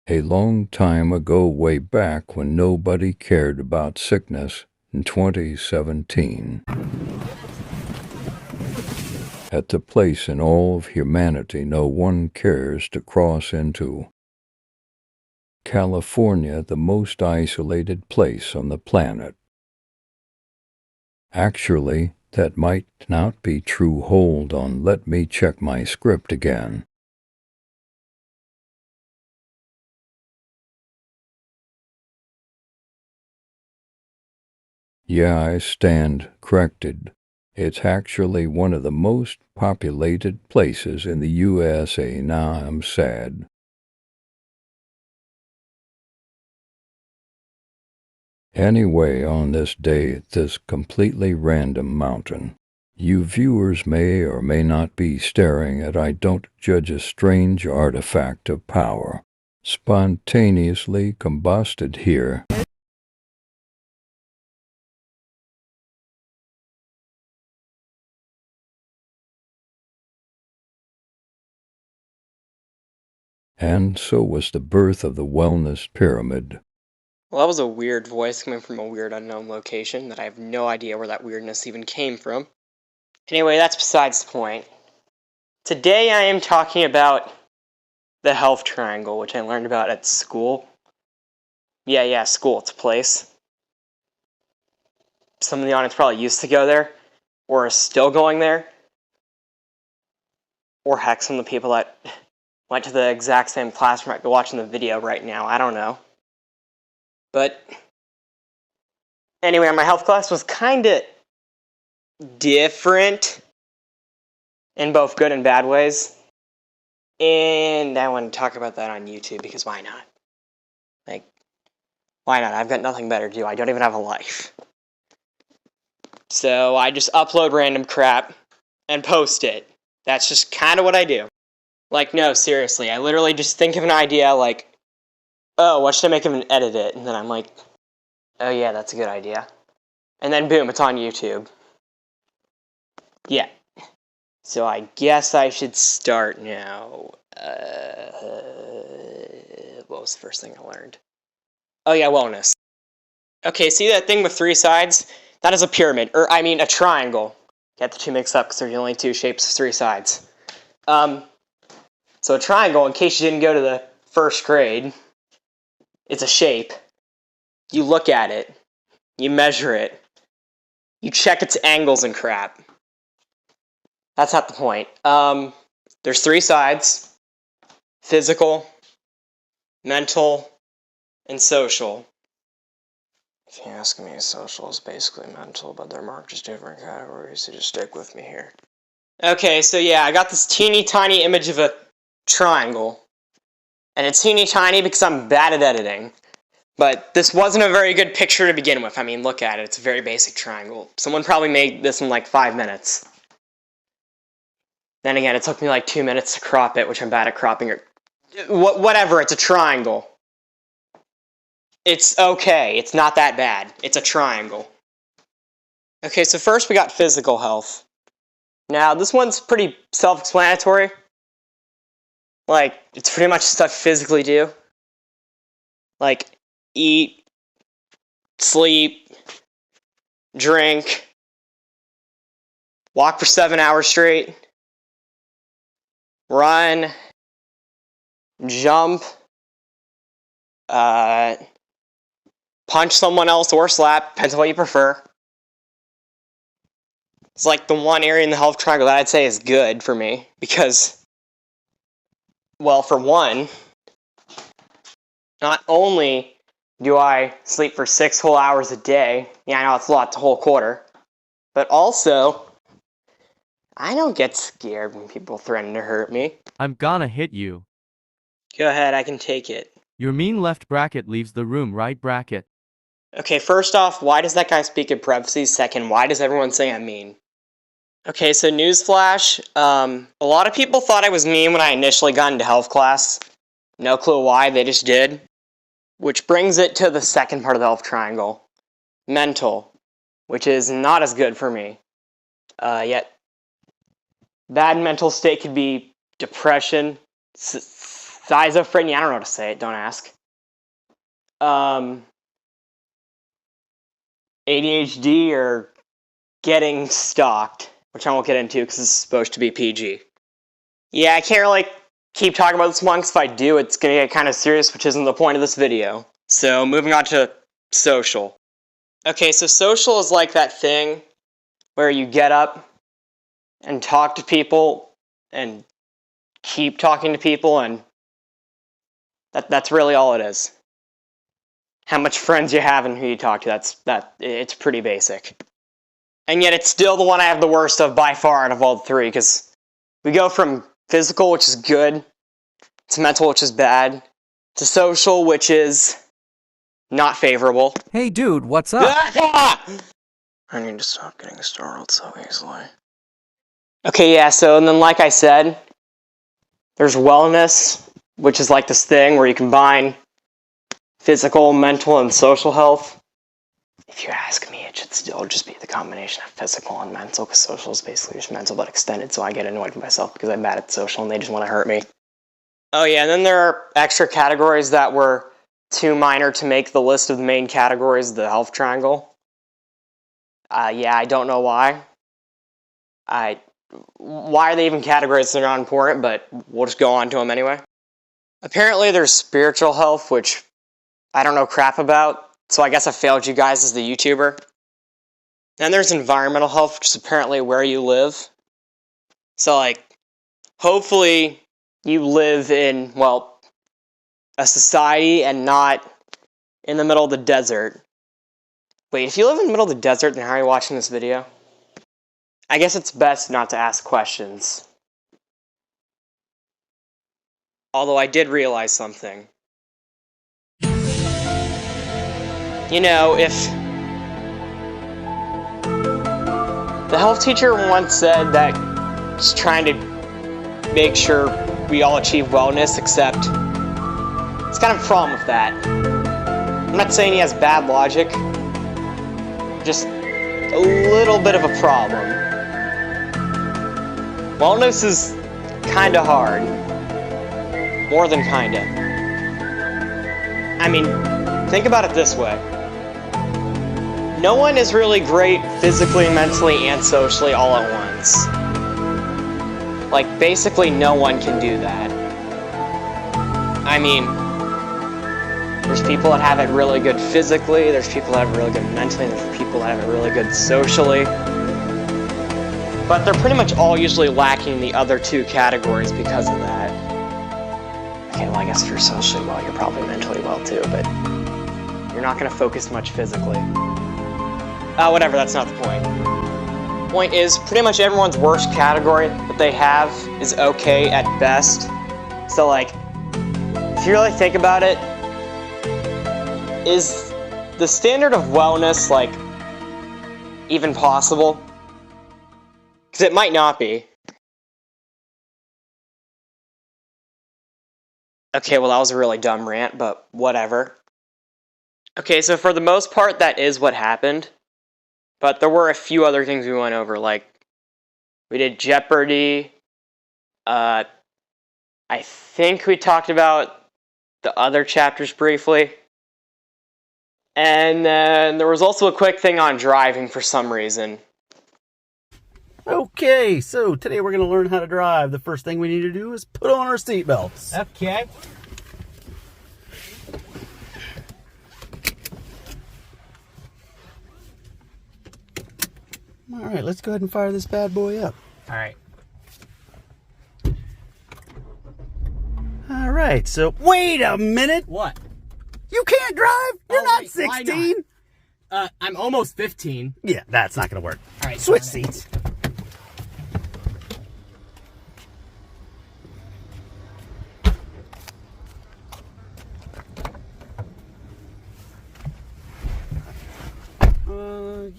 A long time ago, way back when nobody cared about sickness, in 2017, at the place in all of humanity no one cares to cross into. California, the most isolated place on the planet. Actually, that might not be true. Hold on, let me check my script again. Yeah, I stand corrected. It's actually one of the most populated places in the USA. Now I'm sad. Anyway, on this day at this completely random mountain, you viewers may or may not be staring at I don't judge a strange artifact of power, spontaneously combusted here. And so was the birth of the wellness pyramid. Well, that was a weird voice coming from a weird unknown location that I have no idea where that weirdness even came from. Anyway, that's besides the point. Today I am talking about the health triangle, which I learned about at school. Yeah, school, it's a place. Some of the audience probably used to go there, or are still going there. Or heck, some of the people that went to the exact same classroom might be watching the video right now, I don't know. But anyway, my health class was kinda different in both good and bad ways. And I want to talk about that on YouTube because why not? Like, why not? I've got nothing better to do. I don't even have a life. So I just upload random crap and post it. That's just kind of what I do. Like, no, seriously. I literally just think of an idea like, oh, what should I make of and edit it? And then I'm like, oh yeah, that's a good idea. And then boom, it's on YouTube. Yeah. So I guess I should start now. What was the first thing I learned? Oh yeah, wellness. Okay, see that thing with three sides? That is a pyramid, or I mean a triangle. Get the two mixed up because they're the only two shapes with three sides. So a triangle, in case you didn't go to the first grade, it's a shape. You look at it, you measure it, you check its angles and crap. That's not the point. There's three sides: physical, mental, and social. If you ask me, social is basically mental, but they're marked as different categories, so just stick with me here. Okay, so yeah, I got this teeny tiny image of a triangle. And it's teeny tiny because I'm bad at editing. But this wasn't a very good picture to begin with. I mean, look at it. It's a very basic triangle. Someone probably made this in like 5 minutes. Then again, it took me like 2 minutes to crop it, which I'm bad at cropping. Or whatever, it's a triangle. It's okay. It's not that bad. It's a triangle. Okay, so first we got physical health. Now, this one's pretty self-explanatory. Like, it's pretty much stuff you physically do. Like, eat, sleep, drink, walk for 7 hours straight, run, jump, punch someone else or slap, depends on what you prefer. It's like the one area in the health triangle that I'd say is good for me because, well, for one, not only do I sleep for 6 whole hours a day, yeah, I know it's a lot, it's a whole quarter, but also, I don't get scared when people threaten to hurt me. I'm gonna hit you. Go ahead, I can take it. Your mean left bracket leaves the room, right bracket. Okay, first off, why does that guy speak in parentheses? Second, why does everyone say I'm mean? Okay, so newsflash, a lot of people thought I was mean when I initially got into health class. No clue why, they just did. Which brings it to the second part of the health triangle. Mental, which is not as good for me. Yet, bad mental state could be depression, Schizophrenia, I don't know how to say it, don't ask. ADHD or getting stalked, which I won't get into because it's supposed to be PG. Yeah, I can't really keep talking about this one because if I do, it's going to get kind of serious, which isn't the point of this video. So moving on to social. Okay, so social is like that thing where you get up and talk to people and keep talking to people, and that's really all it is. How much friends you have and who you talk to, it's pretty basic. And yet it's still the one I have the worst of by far out of all three, because we go from physical, which is good, to mental, which is bad, to social, which is not favorable. Hey dude, what's up? I need to stop getting startled so easily. Okay, yeah, so and then like I said, there's wellness, which is like this thing where you combine physical, mental, and social health. If you ask me, it should still just be the combination of physical and mental, because social is basically just mental but extended, so I get annoyed with myself because I'm bad at social and they just want to hurt me. Oh yeah, and then there are extra categories that were too minor to make the list of the main categories of the health triangle. Yeah, I don't know why. Why are they even categories? They're not important, but we'll just go on to them anyway. Apparently there's spiritual health, which I don't know crap about, so I guess I failed you guys as the YouTuber. Then there's environmental health, which is apparently where you live. So, like, hopefully you live in, well, a society and not in the middle of the desert. Wait, if you live in the middle of the desert, then how are you watching this video? I guess it's best not to ask questions. Although I did realize something. You know, if the health teacher once said that he's trying to make sure we all achieve wellness, except it's kind of a problem with that. I'm not saying he has bad logic, just a little bit of a problem. Wellness is kinda hard. More than kinda. I mean, think about it this way. No one is really great physically, mentally, and socially all at once. Like, basically no one can do that. I mean, there's people that have it really good physically, there's people that have it really good mentally, there's people that have it really good socially. But they're pretty much all usually lacking the other two categories because of that. Okay, well I guess if you're socially well, you're probably mentally well too, but you're not going to focus much physically. Whatever, that's not the point. Point is, pretty much everyone's worst category that they have is okay at best. So like, if you really think about it, is the standard of wellness, like, even possible? Because it might not be. Okay, well that was a really dumb rant, but whatever. Okay, so for the most part, that is what happened. But there were a few other things we went over, like, we did Jeopardy. I think we talked about the other chapters briefly. And then there was also a quick thing on driving for some reason. Okay, so today we're going to learn how to drive. The first thing we need to do is put on our seatbelts. Okay. All right, let's go ahead and fire this bad boy up. Alright. All right, so wait a minute. What? You can't drive? You're not wait, why 16. not? I'm almost 15. Yeah, that's not going to work. All right, Switch darn it. seats.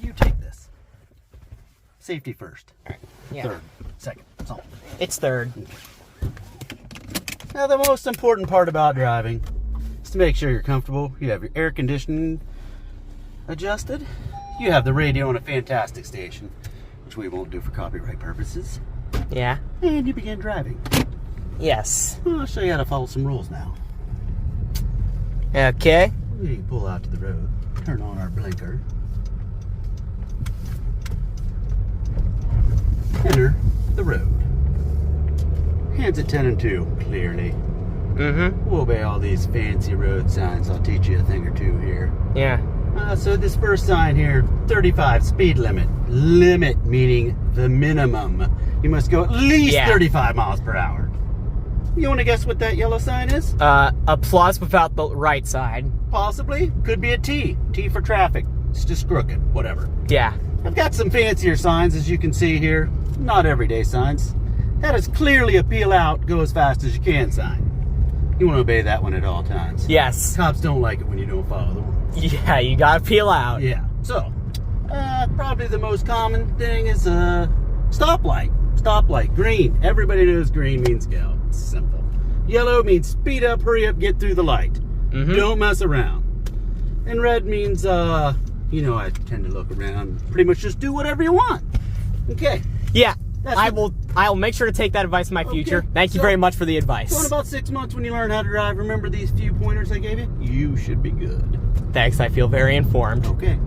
You take this. Safety first. All right. Yeah. Third. Second. That's all. It's third. Now, the most important part about driving is to make sure you're comfortable. You have your air conditioning adjusted. You have the radio on a fantastic station, which we won't do for copyright purposes. Yeah. And you begin driving. Yes. Well, I'll show you how to follow some rules now. Okay. We can pull out to the road, turn on our blinker, enter the road. Hands at 10 and 2, clearly. Mm-hmm. We'll obey all these fancy road signs. I'll teach you a thing or two here. Yeah. So this first sign here, 35 speed limit. Limit meaning the minimum. You must go at least 35 miles per hour. You want to guess what that yellow sign is? A plus without the right side. Possibly. Could be a T. T for traffic. It's just crooked. Whatever. Yeah. I've got some fancier signs, as you can see here. Not everyday signs. That is clearly a peel out, go as fast as you can sign. You want to obey that one at all times. Yes. Cops don't like it when you don't follow the rules. Yeah, you gotta peel out. Yeah. So, probably the most common thing is stoplight. Stoplight. Green. Everybody knows green means go. It's simple. Yellow means speed up, hurry up, get through the light. Mm-hmm. Don't mess around. And red means, you know, I tend to look around. Pretty much just do whatever you want. Okay. Yeah. That's I it. will make sure to take that advice in my future. Okay, Thank you so- very much for the advice. So in about 6 months when you learn how to drive, remember these few pointers I gave you? You should be good. Thanks, I feel very informed. Okay.